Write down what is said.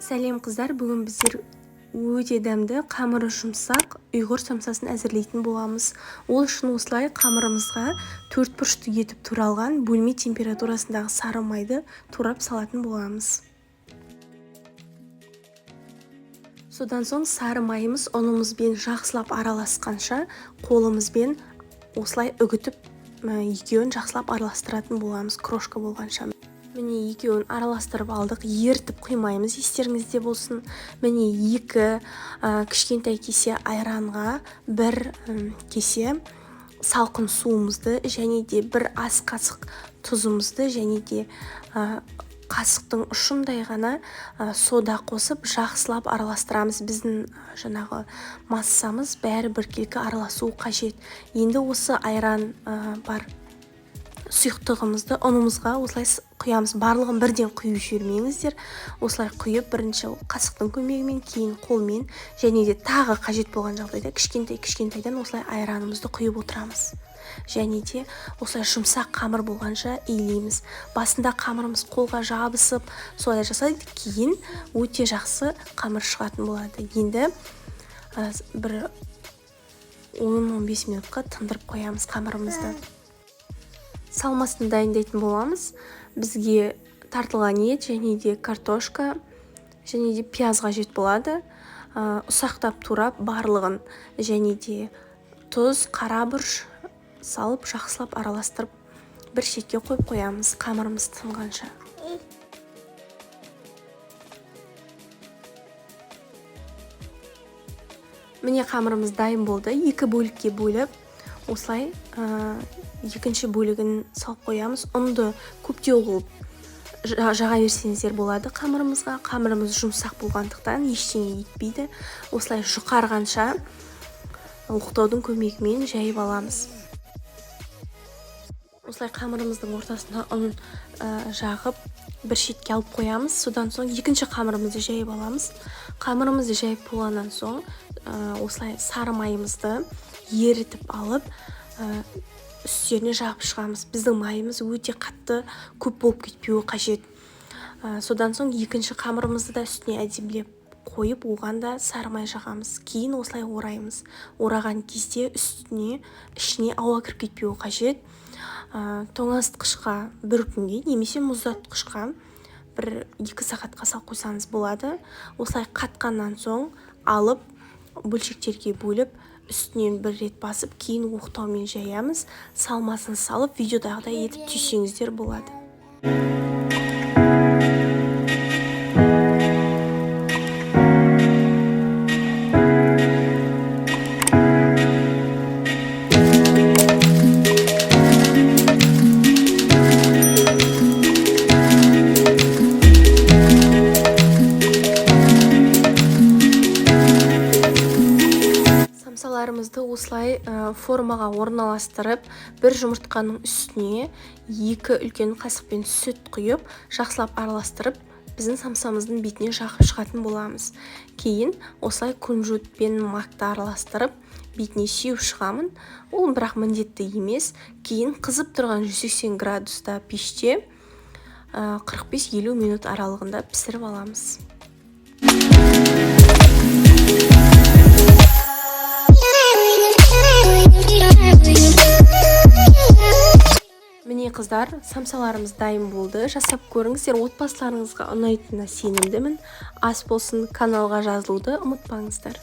Сәлем қыздар, бүгін біздер өте дәмді қамыры жұмсақ ұйғыр самсасын әзірлейтін боламыз. Ол үшін осылай қамырымызға 4 бұрышты етіп туралған бөлме температурасындағы сары майды турап салатын боламыз. Содан соң сары майымыз ұнымызбен жақсылап араласқанша қолымызбен осылай үгітіп екеуін жақсылап араластыратын боламыз, крошка болғанша. Міне екеуін араластырып алдық, ертіп құймаймыз, естеріңізде болсын. Міне 2 кішкентай кесе айранға 1 кесе салқын суымызды және де 1 ас қасық тұзымызды және де қасықтың ұшындай ғана сода қосып жақсылап араластырамыз. Біздің жаңағы массамыз бәрі біркелкі араласуы қажет. Енді осы айран бар сұйықтығымызды ұнымызға осылай құямыз. Барлығын бірден құйып жібермеңіздер. Осылай құйып, бірінші қасықтың көмегімен, кейін қолмен және де тағы қажет болған жағдайда кішкентайдан осылай айранымызды құйып отырамыз. Және де осылай жұмсақ қамыр болғанша иілейміз. Басында қамырымыз қолға жабысып, солай жасайды, кейін өте жақсы қамыр шығатын болады. Енді бір 10-15 минутқа тындырып қоямыз қамырымызды. Салмасын дайындайтын боламыз. Бізге тартылған ет және де картошка және де пияз қажет болады. Ұсақтап турап барлығын және де тұз, қара бұрыш салып жақсылап араластырып бір шетке қойып қоямыз қамырымыз тынғанша. Міне қамырымыз дайын болды. 2 бөлікке бөліп осылай екінші бөлігін салып қоямыз. Ұнды көптеу қылып жаға берсеңіздер болады қамырымызға. Қамырымыз жұмсақ болғандықтан ештеңе етпейді. Осылай жұқарғанша оқтаудың көмегімен жайып аламыз. Осылай қамырымыздың ортасына ұн жағып бір шетке алып қоямыз. Содан соң екінші қамырымызды жайып аламыз. Қамырымызды жайып болғаннан соң осылай сары майымызды ерітіп алып үстеріне жағып шығамыз. Біздің майымыз өте қатты көп болып кетпеуі қажет. Содан соң екінші қамырымызды да үстіне әдемілеп қойып, оған да сары май жағамыз. Кейін осылай ораймыз. Ораған кезде ішіне ауа кіріп кетпеуі қажет. Тоңазытқышқа 1 күнге немесе мұздатқышқа 1-2 сағатқа салып қойсаңыз болады. Осылай қатқаннан соң алып бөлшектерге бөліп үстінен 1 рет басып, кейін оқтаумен жаямыз. Салмасын салып, видеодағыдай етіп түйсеңіздер болады. Самсаларымызды осылай формаға орналастырып, 1 жұмыртқаның үстіне 2 үлкен қасықпен сүт құйып, жақсылап араластырып, біздің самсамыздың бетіне жақып шығатын боламыз. Кейін осылай күнжіт пен макты араластырып, бетіне сеуіп шығамын. Ол бірақ міндетті емес. Кейін қызып тұрған 180 градуста пеште 45-50 минут аралығында пісіріп аламыз. Міне қыздар, самсаларымыз дайын болды. Жасап көріңіздер, отбасыларыңызға ұнайтынына сенімдімін. Ас болсын, каналға жазылуды ұмытпаңыздар.